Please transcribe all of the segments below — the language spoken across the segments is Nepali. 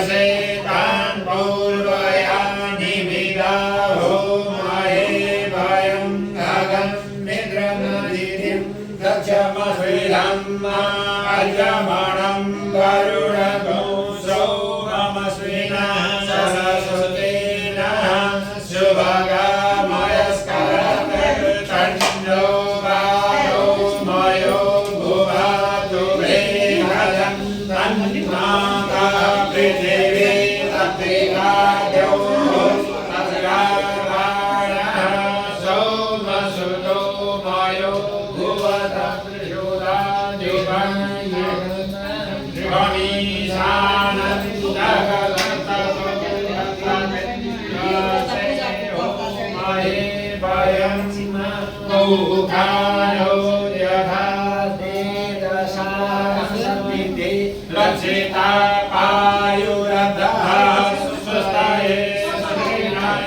प्रसेतान् पूर्वयानि विदाहो महे भयं गगन् निद्रमदितिं दक्षमश्रीधम् अर्यमणं वरुणगोस्रौ ममश्विनः सरस्वतेन शुभगामयस्करतर्तन्नो वायो मयो भुवतु वेगदं तन्माता पृथिवी तत्रिगाद्यो तत्रिगार्वाणः सोमसुतो मयो भुवत रक्षिता पायुरधः स्वस्ताये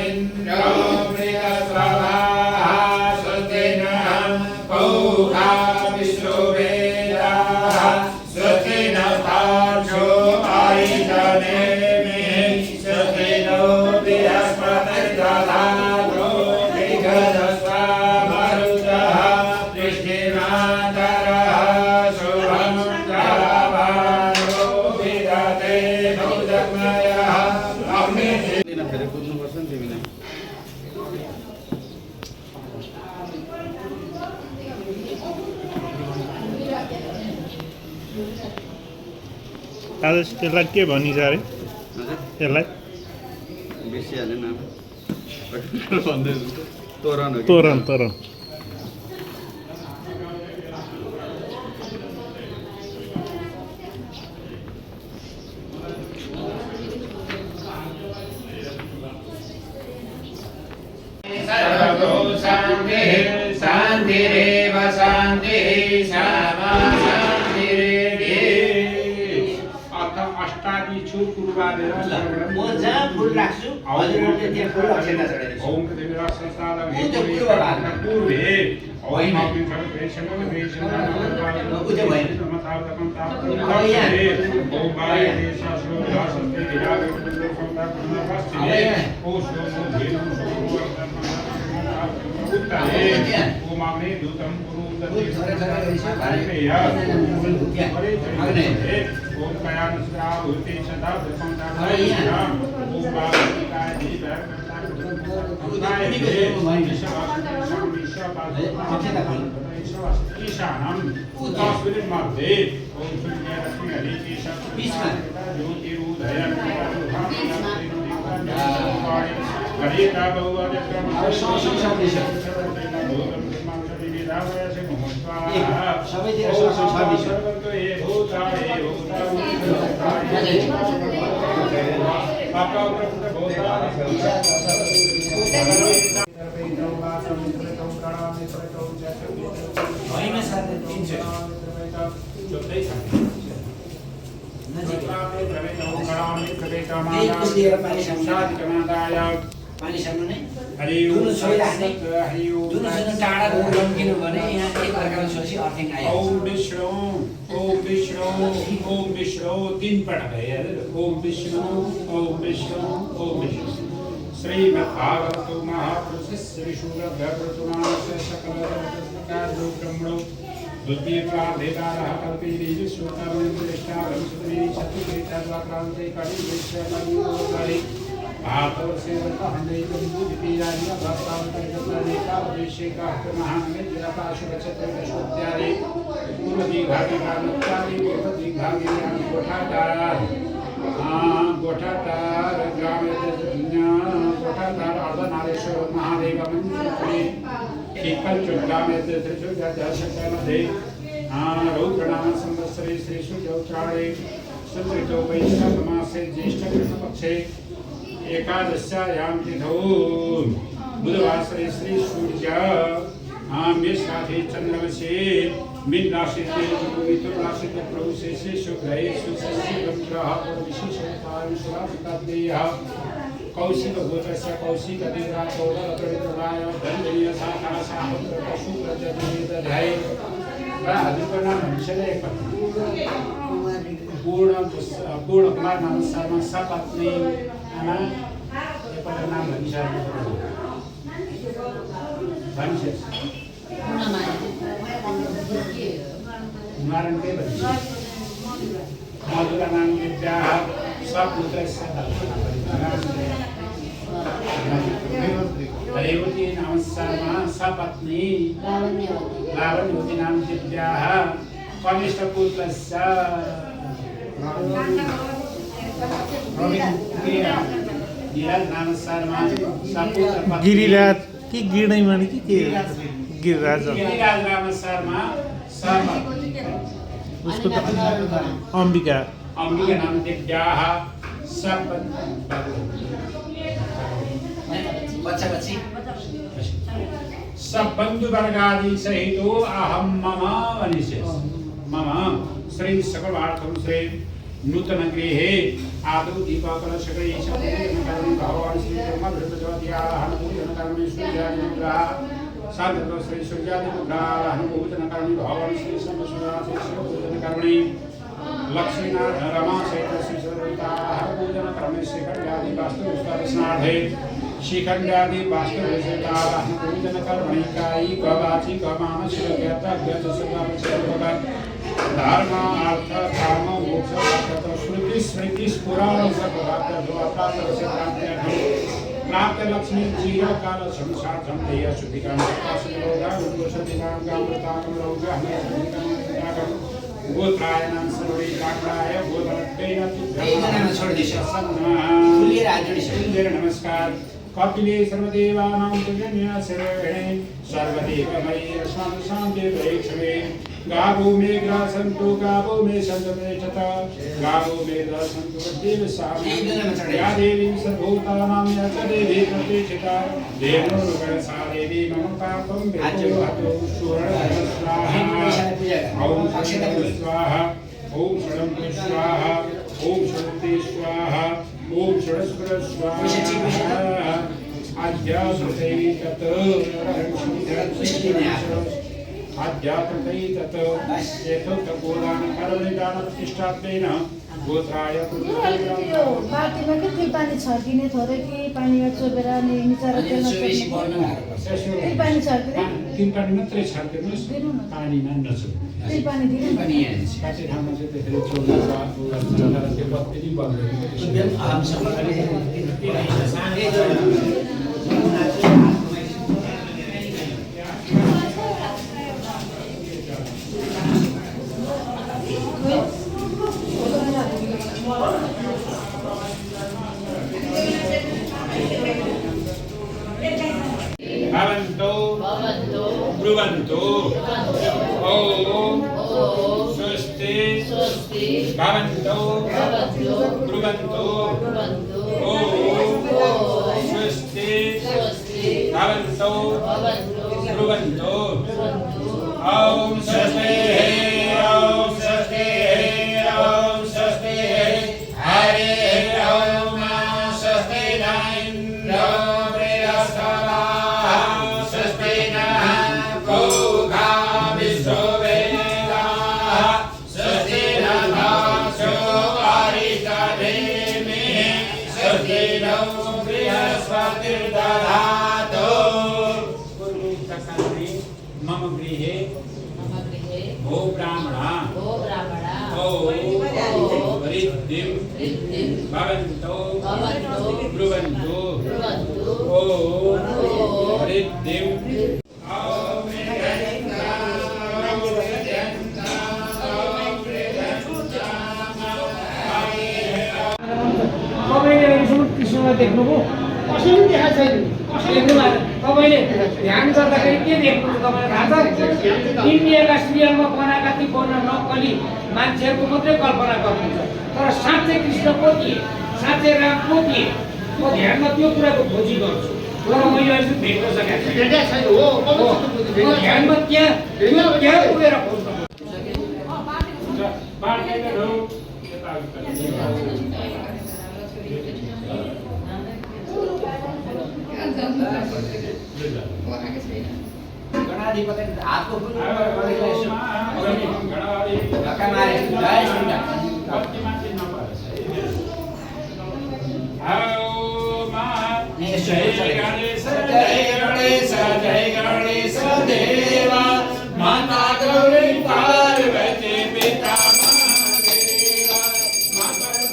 इन्द्रो मृगस्रवाः स्वस्ति नः पूषा विश्ववेदाः स्वस्ति नस्तार्क्ष्यो अरिष्टनेमिः स्वस्ति नो बृहस्पतिर्दधातु विघ्नस्वा मरुतः वृष्टिमातरः शुभं जलवानो विदते भुजमयः फेरि कुद्नुपर्छ नि तिमीलाई। आज त्यसलाई के भनिन्छ अरे त्यसलाई बिर्सिहाल्यो न भन्दैछु तोरण हो कि तोरण तोरण शान्तिरेव शान्तिः श्यामा अष्टादि छु पूर्वादेव म जहाँ फुल राख्छु हजुरहरूले त्यहाँ फुल अक्षता चढाइदिनुहोस्। ओम कतिवेला संसारम ऊ त्यो पूर्व भागमा पूर्वे होइन। ओम सर्वेषां वेषां ऊ त्यो भएन। अब यहाँ। ओम बाय देशासो रासन्ते विराग पुण्यफलता पुण्यपस्थिते ओ सोमो धेनु उत्तरे ओम अग्ने दूतं पुरुदते ओम कयानुस्रा भूते सदा प्रसन्नाम ओम बालिकाय दीपक ईशानम तस्मिन् मध्ये ओम सूर्यरश्मि हरिकेशं ज्योतिरुदय हरिता बहुवदक्रम सबैतिर सर्भिस होइन सर 300 पानी सक्नु नै दुनु सोही राख्ने दुनुसँग टाढा गम्किनु भने यहाँ एक अर्कामा सोची अर्थिङ आयो। ओम विष्णु ओम विष्णु 3 पटक है ओम विष्णु ओम विष्णु ओम विष्णु श्रीमद्भागवतो महापुरुष श्री शूरभद्रतुमास्य सकलकार्यो ब्रह्मणो बुद्धिप्रादेकारः कल्पीरी विश्वकर्मेन्द्रेष्टारं सुत्री शत्रुकृताद्वाक्रान्ते कविश्वकर्मोदरि भातों से हंडे जम्बू दिपियानिया भक्तावतरिका अभिषेकास्तमहानमे जिरापाशुरचत्रदशोत्यारे पूर्व दीघागे कानुत्यारे पूर्व दीघागे गोठादार गोठादार ग्रामे गोठादार अर्धनारेश्वर महादेव मंदिरे एकपंचग्रामे त्रिशूलदशकमध्ये रौद्रनाम संवत्सरे श्री सूर्योत्तरायणे सुकृतो वैशाखमासे ज्येष्ठकृष्णपक्षे एकादश्यायां तिथौ बुधवासरे श्री सूर्य मेषराशि चंद्रमसे मीन राशिते मिथुन राशिते प्रभुसे श्री शुक्रये सुशशिवं ग्रह विशेषोपायं सुरापितदेह कौशिक गोत्रस्य कौशिक देवरा चौरप्रवित्राय धन्वनीय शाखा साहपुत्र पशु प्रजनयेत ध्याये बड़ा हजूर का नाम हमेशा एक पूर्ण कुमार नाम शर्मा सपत्नी आमा एकपल्ट नाम भनिसक्नु भनिसक्छ नारायण के भन्छ मधुरा नाम विद्याः सपुत्रस्य रेवती नाम शर्मा सपत्नी लावण्यवती नाम विद्याः कनिष्ठ पुत्रस्य गिरिराज नाम शर्मा सपुत्र गिरिराज कि गिर्दैमाने कि के गिरिराज हो? गिरिराज नाम शर्मा उसको त अम्बिका अम्बिका नाम दिव्याः सब बंधु वर्गादि सहितो अहम मम वनिष्य मम श्री सकलार्थम श्री नूतन गृहे आदौ दीपकल सकलै सकलै भगवान श्री ब्रह्मभृतज्योतिया हनुमूजन कर्मे सूर्यादिग्रह साधक श्री सूर्यादिग्रह हनुमूजन कर्मे भगवान श्री शंभुसूर्यादिग्रह कर्मे लक्ष्मीनाथ रमा सहित श्री सर्वता हनुमूजन कर्मे शिखंडादि वास्तु स्नाधे शिखंडादि वास्तु विषयता हनुमूजन कर्मे कायी गवाची गमानस ज्ञाता ज्ञात सर्वभगवान धर्म अर्थ काम मोक्ष श्रुति स्मृति पुराण प्राप्त लक्ष्मी जीव काल संसार धमदेय शुद्धिकाम गोत्रायणं सर्वे काकडाय गोत्रत्वेन नमस्कार कपिले सर्वदेवानां पूजनीय सर्वेणे सर्वदेवमयी अस्माकं शान्तिर्भैक्षवे गावो मे ग्रासन्तु गावो मे सन्तमेषत गावो मे ग्रासन्तु देव सामि या देवी सर्वभूतानां या च देवी प्रतिष्ठिता देवरूपेण सा देवी मम पापं विभो स्वाहा ॐ स्वाहा ॐ षडं स्वाहा ॐ षडते स्वाहा ॐ षडस्वर स्वाहा आद्यासुतै तत् आध्यात्मकै तत् यथोक्तगोदान कर्मनिदान प्रतिष्ठात्वेन गोत्राय यो बाटीमा के त्यो पानी छर्किने थोरै कि पानीमा चोबेर अनि मिचेर त्यसलाई त्यही पानी छर्किने तीन पानी मात्रै छर्किनुहोस् पानीमा नछुनु त्यही पानी दिनु काटे ठाउँमा चाहिँ त्यसरी चोबेर तर त्यो बत्ती भवन्तु ब्रुवन्तु ॐ स्वस्ति भवन्तु ब्रुवन्तु ॐ स्वस्ति भवन्तु ब्रुवन्तु ॐ स्वस्ति ॐ स्वस्ति ॐ स्वस्ति हरे ॐ स्वस्ति न इन्द्रो मम गृहे भो ब्राह्मणा रिद्धिं भवन्तु ब्रुवन्तु ॐ रिद्धिं कृष्णलाई देख्नुभयो कसैले देखाएको छैन देख्नु तपाईँले ध्यान गर्दाखेरि के देख्नुहुन्छ तपाईँलाई थाहा छ इन्डियाका सिरियलमा बनाएका ती बन्न नक्कली मान्छेहरूको मात्रै कल्पना गर्नुहुन्छ तर साँच्चै कृष्ण को थिए साँच्चै राम को थिए म ध्यानमा त्यो कुराको खोजी गर्छु तर मैले अहिले भेट्न सकेको छैन ध्यानमा त्यहाँ पुगेर खोज्नु गणाधिपति हातको धक्का मारे जय श्री राम गणेश देवा माता गौरी पार्वती पिता महादेवा माता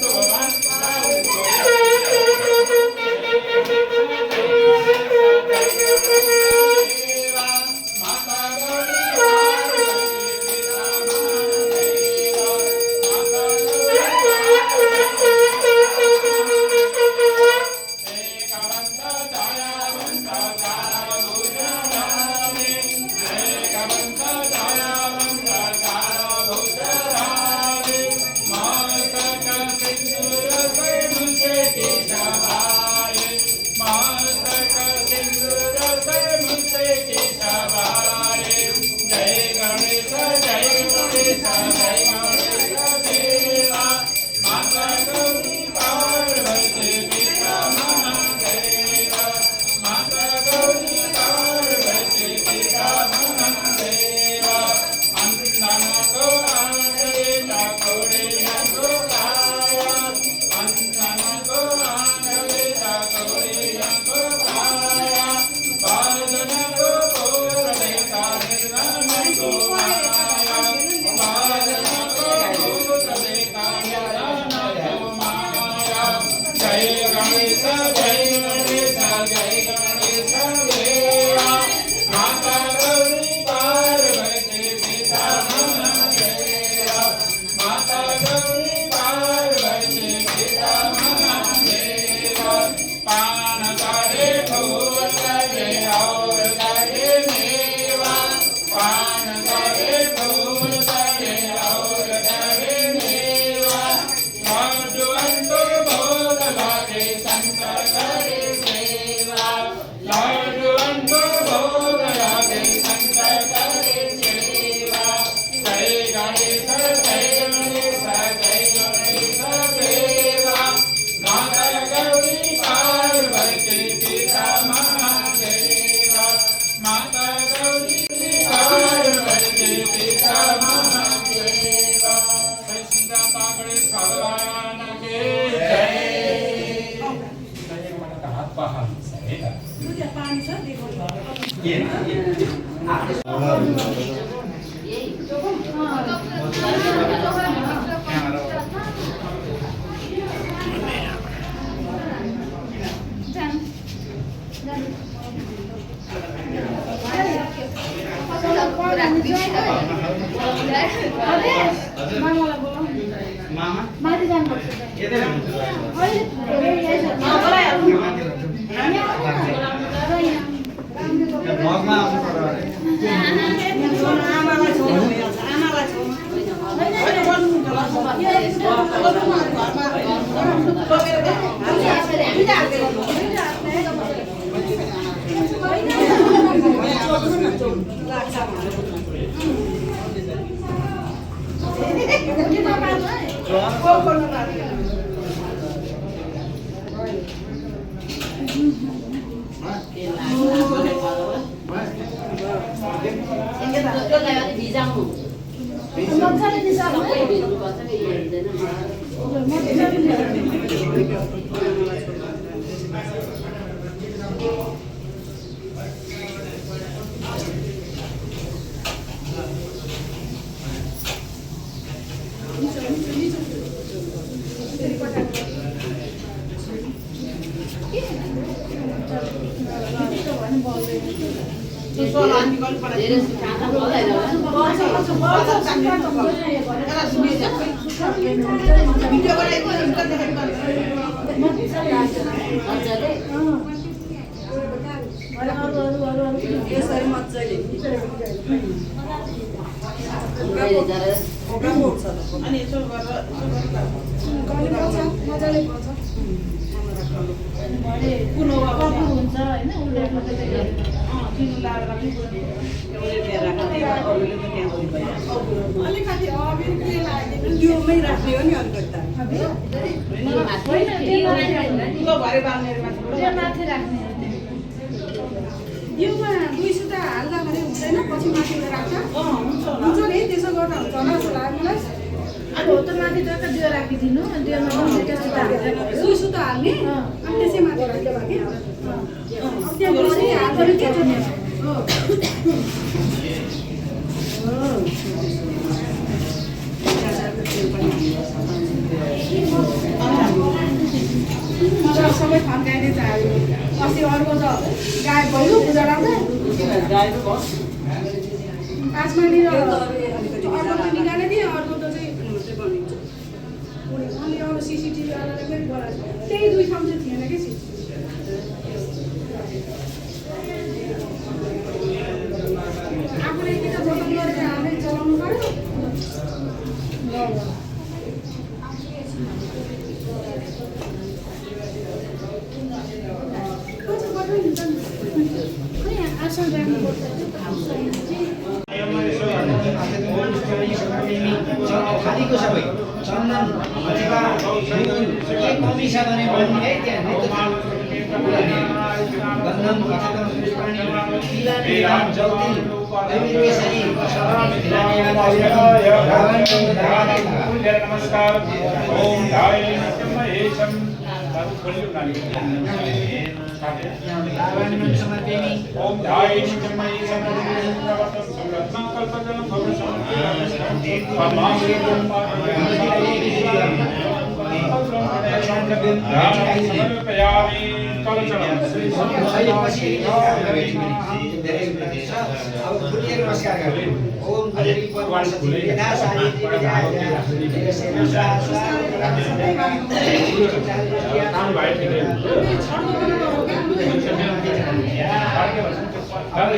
भगवान हो त माथि टक्क दियो राखिदिनु दियोमा पनि दुईटा सुता हालेर दुई सुता हाल्ने अनि त्यसै माथि राख्यो भने त्यहाँ बसी हालेर के गर्ने सबै फर्काइदिए चाहिँ अस्ति अर्को त गायब भयो पूजा राख्दा 5 महिने अर्को त निकालिदिए अर्को त चाहिँ बनिन्छ अनि अब सिसिटिभी वालाले पनि बनाएको त्यही दुई ठाउँ चाहिँ थिएन कि आफूले कि त जतन गरेर हाल्दै चलाउनु पर्यो आसन राख्नुपर्छ खालीको सबै चन्दन अथवा के कमी छ भने भन्नु है त्यहाँ गन्धम अथवा पुष्पाणि तिलानि जौति केसरी नमस्कार ओम धाय नमहेशम ओम धाय नमहेशम संकल्पजलं पछि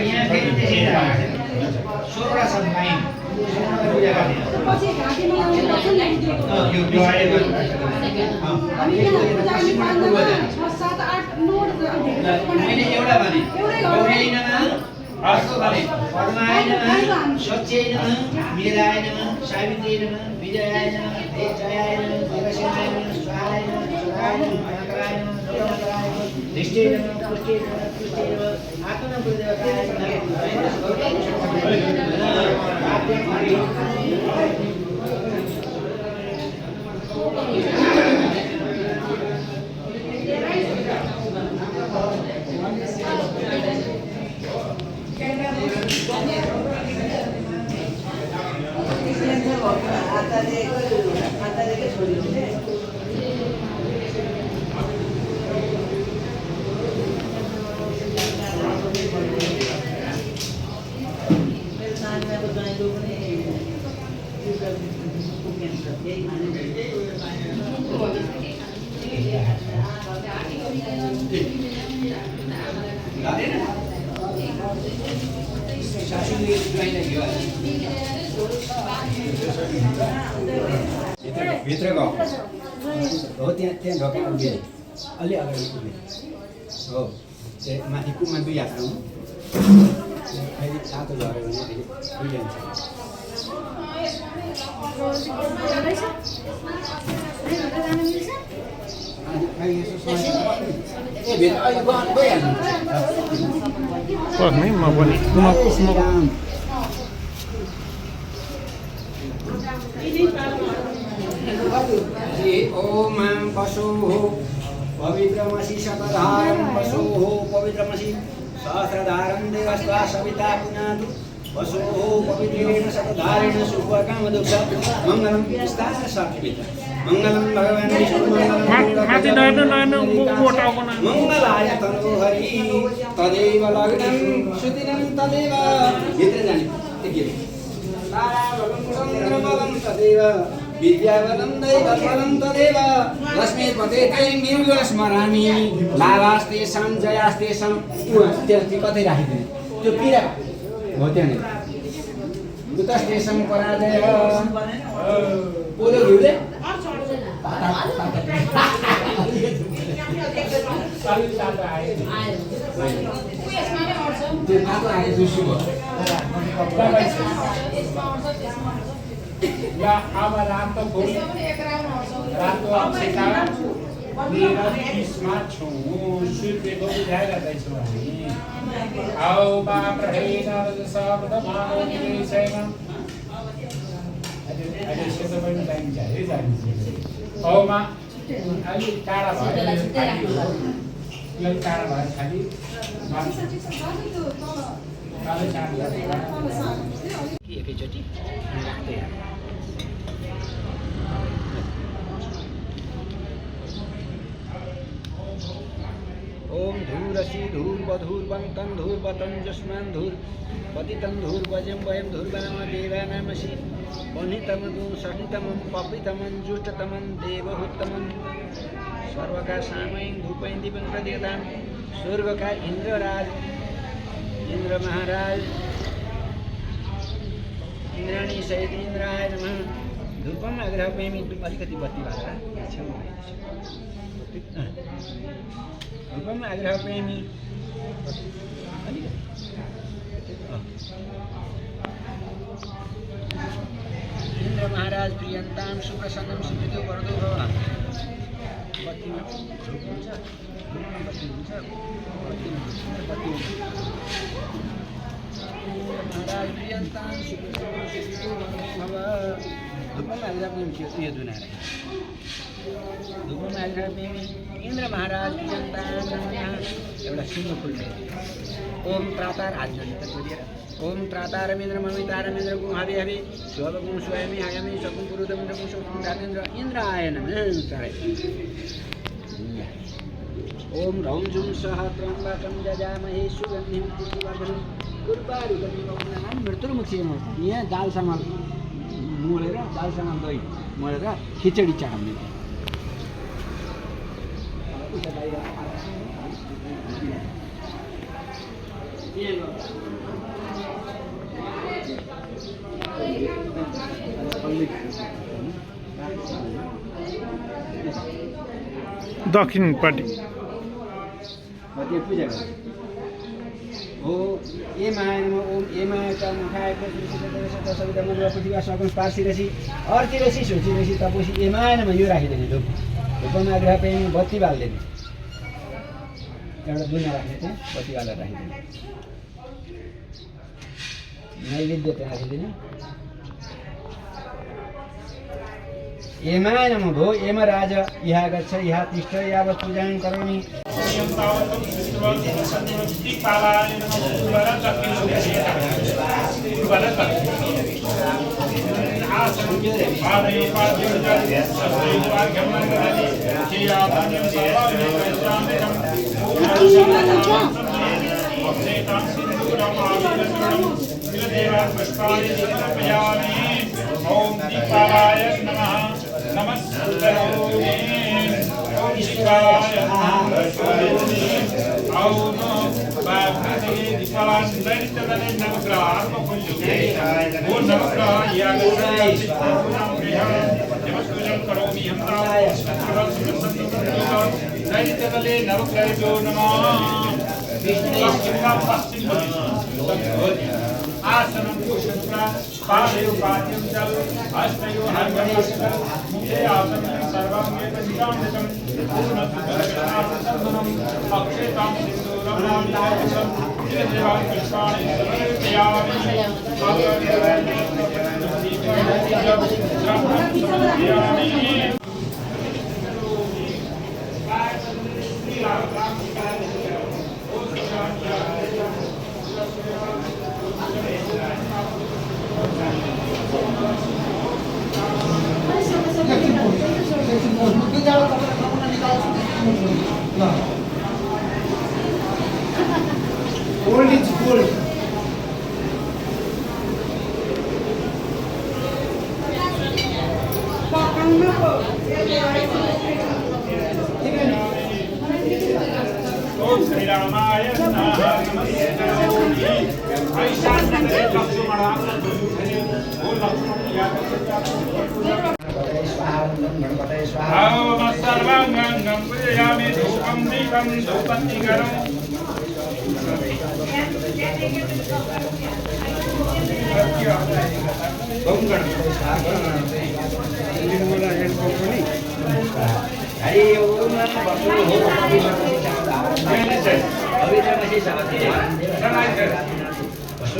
घाँटीमा लाउनुपर्छ नि हामी यहाँ पूजा गर्ने 5 7 8 नोट मैले एउटा भने गौरी नमः अर्को भने पद्माय नमः सच्चै नमः मीराय नमः सावित्री नमः विजयाय नमः जयाय नमः देवसेनाय नमः स्वाहाय नमः सुराय नमः भयंकराय नमः लोकनाथाय नमः दृष्टि नमः पुष्टि नमः पुष्टि नमः आत्मा गुरुदेवताय भित्रको हो त्यहाँ ढोका उभिए अलि अगाडि उभिए हो त्यो माथि कुमा 2 हात लाउनु फेरि तातो झऱ्यो भने फेरि उहिलेन्छ पर्ने म पनि ओम पशुः पवित्रमसि शतधारं पशुः पवित्रमसि सहस्रधारं देवस्वा सविता पुनातु पशुः पवित्रेण शतधारेण शुभकामदुःख मङ्गलं विस्तार साक्षिता मङ्गलं भगवान् माथि नहेर्नु मङ्गलाय तनोहरि तदेव लग्नं सुदिनं तदेव भित्र जाने के ताराबलं चन्द्रबलं तदेव विद्याबलं दैवबलं तदेव लक्ष्मीपते तैर्निर्गुण स्मरामि लाभास्तेषां जयास्तेषां त्यो कतै राखिदिने त्यो पीडा हो त्यहाँनिर कुतस्तेषां पराजय पोलो घिउले त्यो तातो आए जुसु भयो या अब रातो फुल रातो अक्षता मेरा किस्मा छु सूर्यको बुझाएर दैछु हामी आओ बाप रहेन शब्द मानो निसैमा अहिले सेतो पनि चाहिन्छ है चाहिन्छ औमा अलि टाढा भयो यो टाढा भयो खालि एकैचोटि राख्दै ओम धूरसी धूर्वधूर्वन्तं धूर्वतं जस्मान् धूर्पतितं धूर्वजं वयं धूर्वनम देवानामसि वनितमं सहितमं पपितमं जुष्टतमं देवहुत्तमं सर्वका सामयं धूपैं दीपं प्रदीयतां स्वर्गका इन्द्रराज इन्द्र महाराज इन्द्राणी सहित इन्द्राय नमः धूपम आग्रहप्रेमी अलिकति बत्ती भएर छेउमा धूपम आग्रहप्रेमी इन्द्र महाराज प्रियन्तां सुप्रसन्नं सुमृदु वरदो भव बत्तीमा धूप हुन्छ धूपमा बत्ती हुन्छ बत्ती महाराज प्रियन्तां सुप्रसन्नं सुमृदु वरदो भव धूपम आग्रहप्रेमी यो दुनारे धूपम आग्रहप्रेमी इन्द्र महाराज प्रियन्तां एउटा सिंह फुल ओम त्रातार हात जोडिएर ओम त्रातारमेन्द्र ममितारमेन्द्र गुं हवे हवे स्वगुं स्वयमी आयमी सकुं पुरुदमेन्द्र गुं सकुं दानेन्द्र इन्द्र आय नमः चढाइ ओम रौं जुं सह त्र्यम्बकं जजामहे सुगन्धिं पुष्टिवर्धनं उर्वारुकमिव मृत्युर्मुखी यहाँ दालसँग मोलेर दालसँग दही मोलेर खिचडी चढाउने दक्षिणपट्टि पूजा गर्छ हो ए मायामा ओम ए मायाका मुखायको सविता मधुरा पृथ्वी सकल पार्सिरसी अर्तिरसी सोचिरसी तपसी ए मायामा यो राखिदिने धुप धुपमा आग्रह प्रेमी बत्ती बाल्दैन एउटा दुना राख्ने चाहिँ बत्ती बालेर राखिदिने नैवेद्य त्यहाँ राखिदिने एमाय नमो भो एम राज यहाँ गच्छ यहाँ तिष्ठ यावत् पूजां करोमि ओम दीपाय नमः नमस्ते ओम शिवाय नमः ओम बापते दीपान दैत्यदने नमग्रह आत्मपुण्य ओ नमग्रह यागसाय नाम गृह नमस्कृतं करोमि हम दैत्यदने नमग्रह जो नमः विष्णु पश्चिम आसनं कुशुक्रा पादयो पाद्यं जल अष्टयो हर्गणेशकं मुखे आसनं सर्वं वेदसिकामृतं पूर्णत्वदर्शनार्थं अक्षेतां सिन्दूरं नामं देवान् पुष्पाणि समर्पयामि Old is gold. Om Shri रामाय नमः नमस्ते ऐशान्य लक्ष्मणा ओ लक्ष्मण ओम सर्वांगं पूजयामि धूपं दीपं धूपत्तिकरं हरि ओम बसु हो पवित्रमसि सावते बसु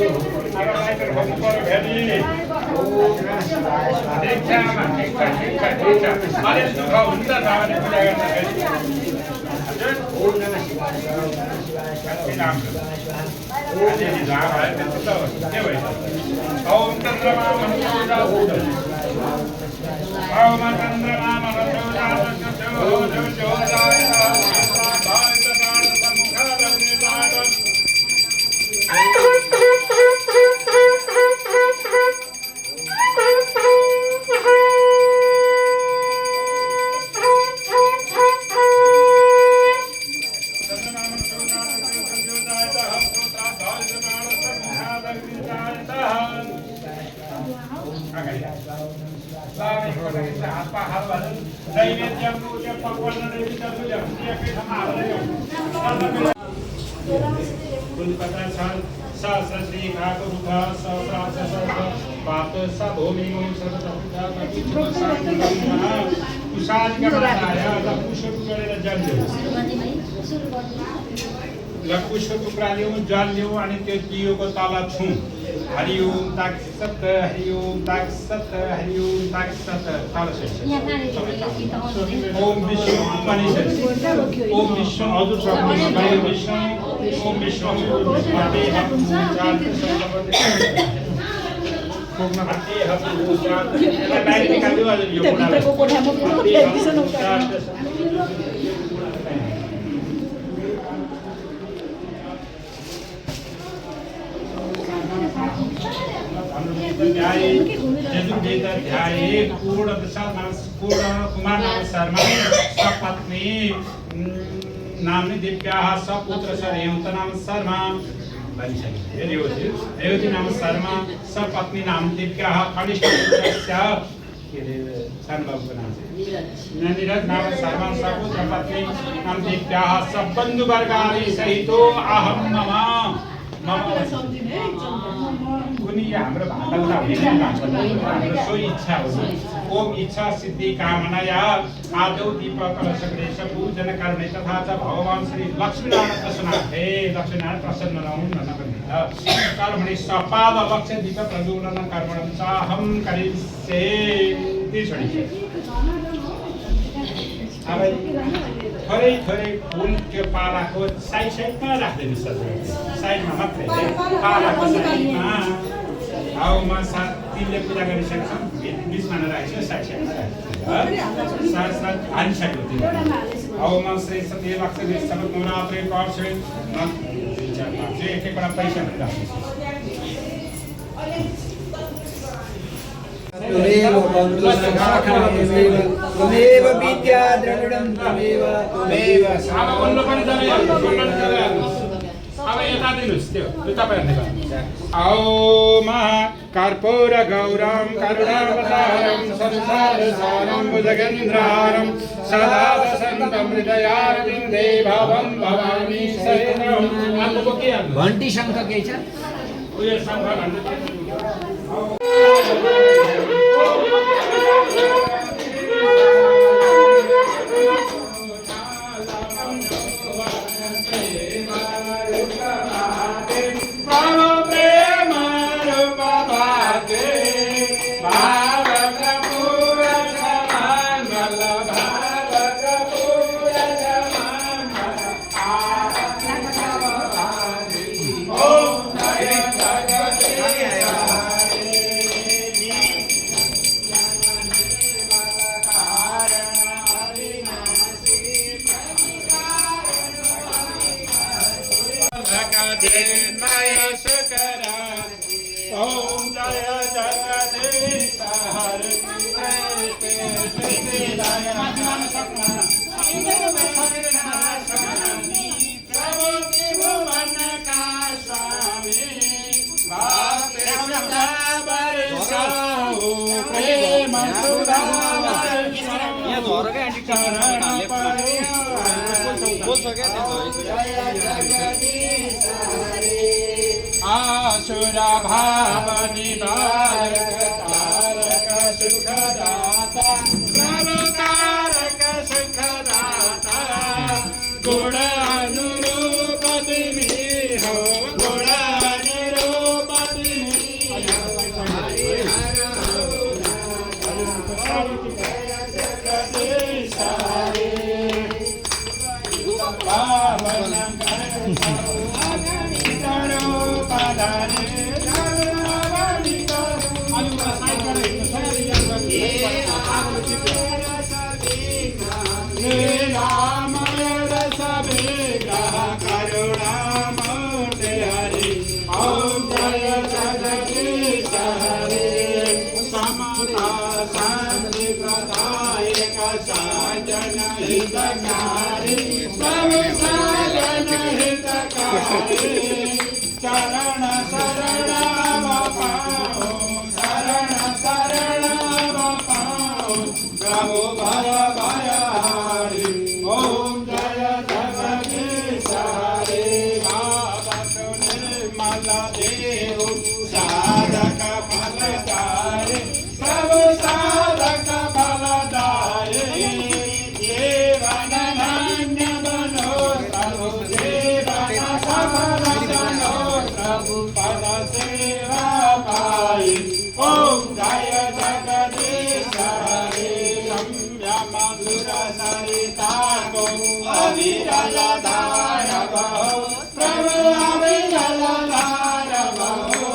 लकुशको टुक्रा ल्याउँ जल ल्याउँ अनि त्यो दियोको तल छौँ हरिओम ताक सत हरिओम ताक सत हरिओम ताक सत तल ओम विष्णु उपनिषद ओम विष्णु हजुर सक्नुहुन्छ विष्णु ओम विष्णु पत्नी नामनी दिव्याः सपुत्र रेवत नाम शर्मा रेवती नाम शर्मा सपत्नी नाम दिव्याः कनिष्ठ पुत्रस्य नीरज नाम शर्मा सपुत्र पत्नी नाम दिव्याः सबबन्धु वर्गादि सहितो अहम मम कुनै हाम्रो भागलता हुँदैन हाम्रो सो इच्छा हो ओम इच्छा सिद्धि कामनाया आदौ दीपक कलशगणेश पूजन करणे तथा च भगवान श्री लक्ष्मीनारायण प्रसन्नार्थे लक्ष्मीनारायण प्रसन्न रहून् भन्नुहुन्छ कर्मणि सपाद लक्ष्य दीप प्रज्वलन कर्मणं च अहं करिष्ये त्यसरी अब थोरै थोरै फुल त्यो पालाको साइडमा राख्दैन साइडमा मात्रै पालाको साइडमा हाउमा तिनले पूजा गरिसकेको छ बिचमा नराखेको साइडमा साथ हालिसक्यो त्यो हाउमा श्री सत्य लक्ष्मी सबत नवरात्रि पर्छ एकैवटा पैसा त्वमेव विद्या द्रविडं त्वमेव अब यता दिनुहोस् त्यो तपाईँहरूले औम कर्पूर गौरम करुणावतारं संसारसारं भुजगेन्द्रहारं सदा वसन्तं हृदयारविन्दे भवं भवानी शरणं घण्टी शङ्ख के छ उयो शङ्ख आसुरा भाव निवारक तारक सुखदाता प्रभुकारक सुखदाता गुण अनुरूप तिमी हो गुण अनुरूप चरण शरण पाओ शरण शरण पाओ प्रभु भय भयहारी ओम जय जगदीश हरे बाबा निर्मल देव साधक फलदायी प्रभु साधक फलदायी जीवन धन्य बनो प्रभु जीवन सफल बनो प्रभु पद सेवा पाई ओम जय जगदीश हरे रम्य मधुर सरिता को अविरल धार बहो प्रभु अविरल धार बहो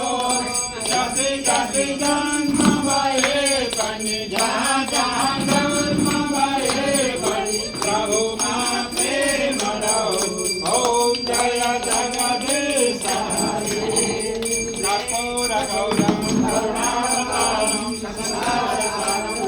जति जति जन्म भये बनि जहाँ जहाँ जन्म भये बनि प्रभु मां प्रेम रहो ओम जय जगदीश हरे कर्पूर गौरम करुणावतारम संसारसारम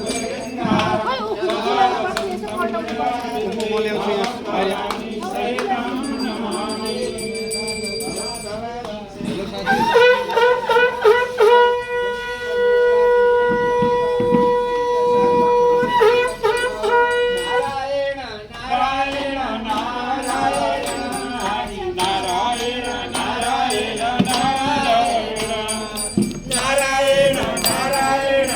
नारायण नारायण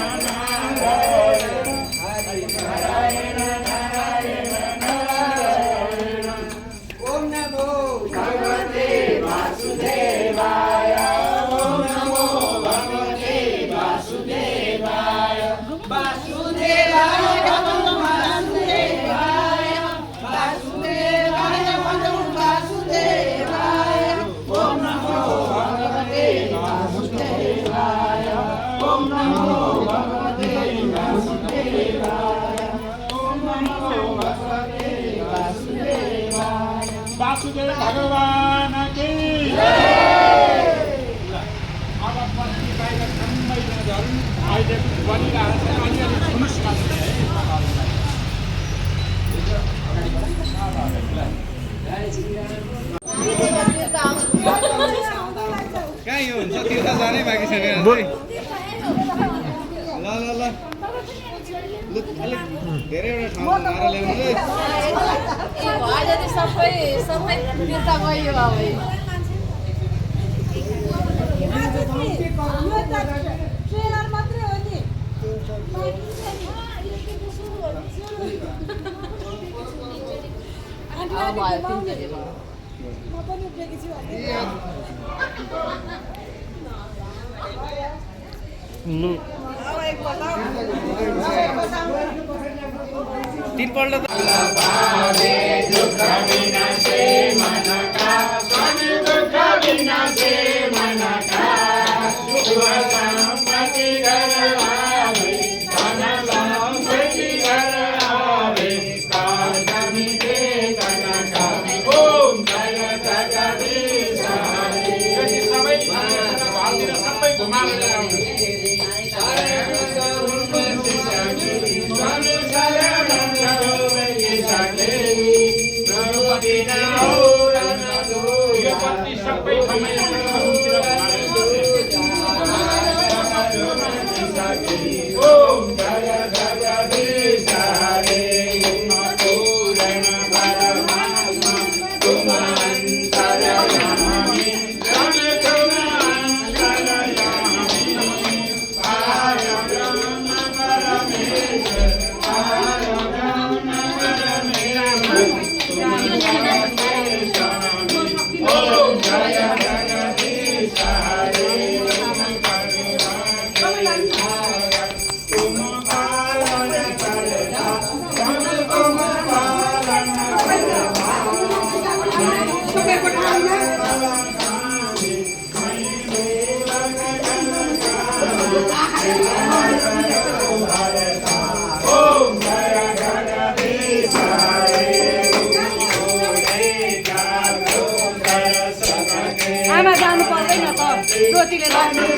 नारायण नारायण नारायण नारायण ओम नमो भगवते वासुदेवाय ओम नमो भगवते वासुदेवाय वासुदेवाय वासुदेवाय वासुदेवाय वासुदेवाय ओम नमो भगवते वासुदेवाय ओम नमो भगवते वासुदेवाय ओम नमो भगवते वासुदेवाय वासुदेव भगवान की अब पछि बाहिर सम्मै जनहरू अहिले बनिरहेको छ अलिअलि सुन्नुहोस् न कहाँ यो हुन्छ त्यो त जानै बाँकी छ मेरो बोल ल ल ल लु अलिक धेरैवटा ठाउँमा मारेर ल्याउनु है सबै फिर्ता गयो अब ट्रेलर मात्रै हो नि म पनि उठेकी छु लु तीनपल्ट त दुख विनाशे मन का स्वामी दुख विनाशे मन का शुभ संपत्ति घर आवे धन संपत्ति घर आवे कार्य मिले तन कामे ओम जय जगदीश हरे यो सबै भालतिर सबै घुमाएर ल्याउनु स्वामी शरण प्रभु कतिले लाग्ने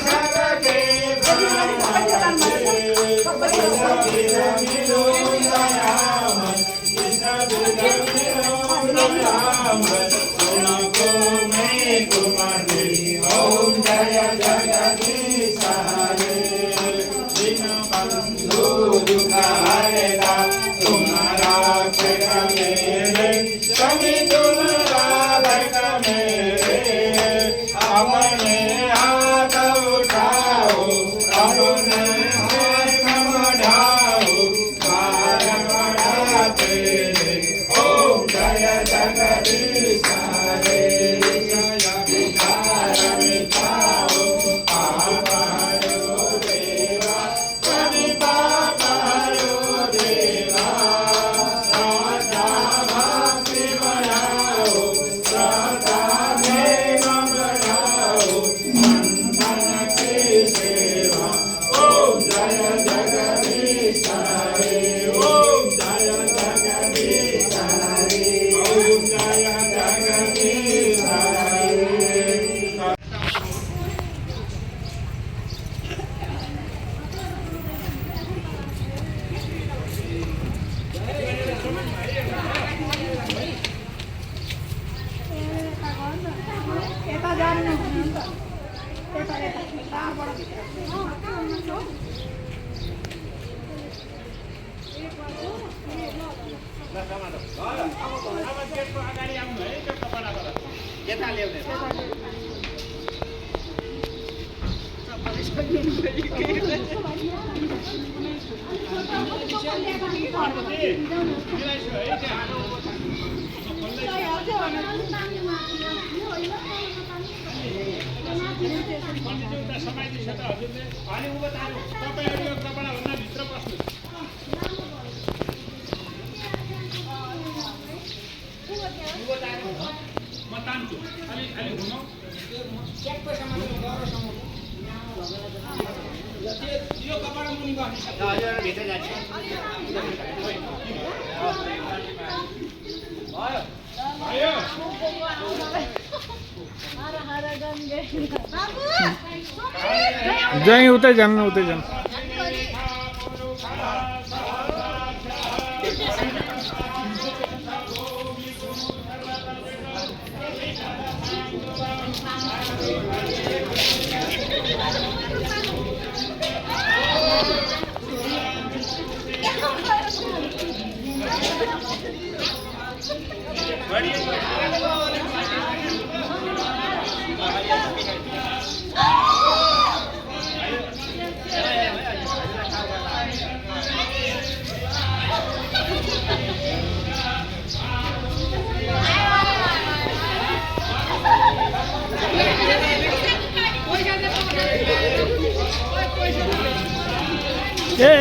जाएंगे उतर जाना उतर जाना ए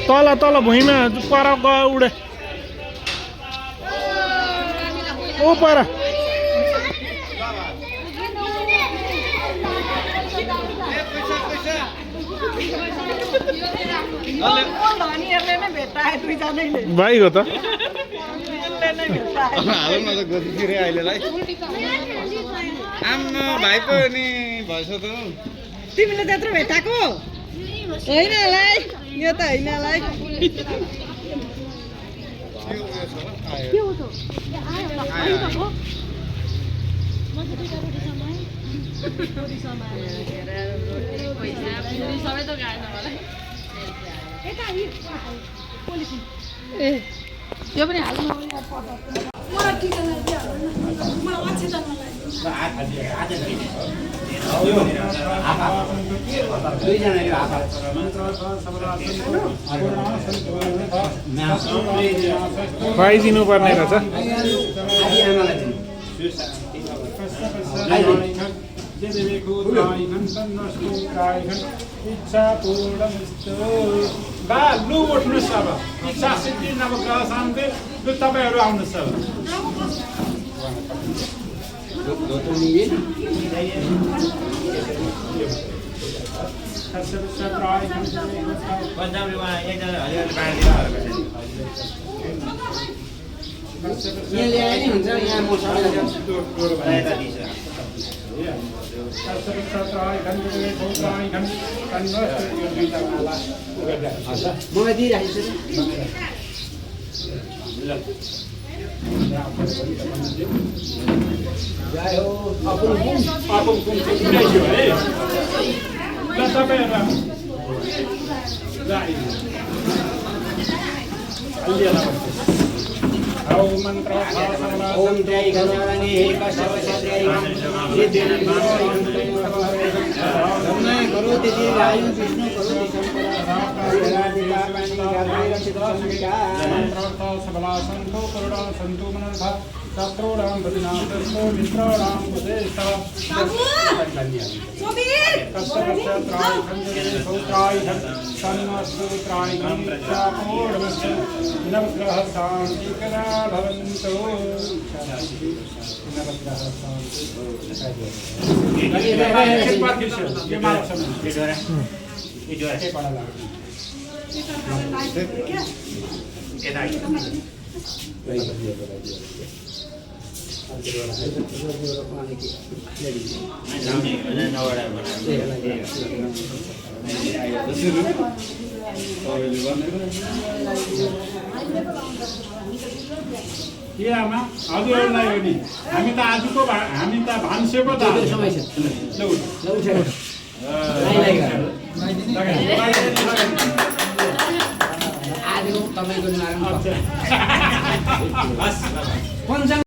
तल तल भुइँमा पर गयो उडे ओ पर भाइ हो त हालौँ न त गतिखेरि अहिलेलाई आम्मा भाइ पो नि भएछ त तिमीले त्यत्रो भेटाएको होइन लाई यो त होइन लाई यो पनि हाल्नु मलाई टिका लगाइदियो मलाई अक्षता खुवाइदिनु पर्ने रहेछ इच्छा पूर्णमस्तु बा लु उठ्नुहोस् अब इच्छा सिद्धि नवग्रह शान्ति लु तपाईँहरू आउनुहोस् अब यहाँ ल्याए नि हुन्छ यहाँ म सबैलाई तत्सवित्राय खण्डे भूत्राणि खण्ड तन्वस्तु यो दुईटा माला मलाई दिइराखेको छु जय हो आपुङ कुम पुऱ्याइयो है ल तपाईहरु ओम मंत्र ओम त्रय गणानि कश्यप सद्रय सिद्धि तन्मय करोति दीर्घायु विष्णु करोति सबला संतो करुणा संतो मनर्था शास्त्रोणां बदिनाथो मित्राणां उपदेष्टा तत्सवत्राय खण्डे भूत्राय तन्मस्तुत्राय खण्डचापोडमस्य नवग्रह शान्तिकरा भवन्तु नवग्रह के आमा हजुरहरूलाई हो नि हामी त आजको हामी त भान्सेको त समय छ ल उठ आजको तपाईको नाम अच्छा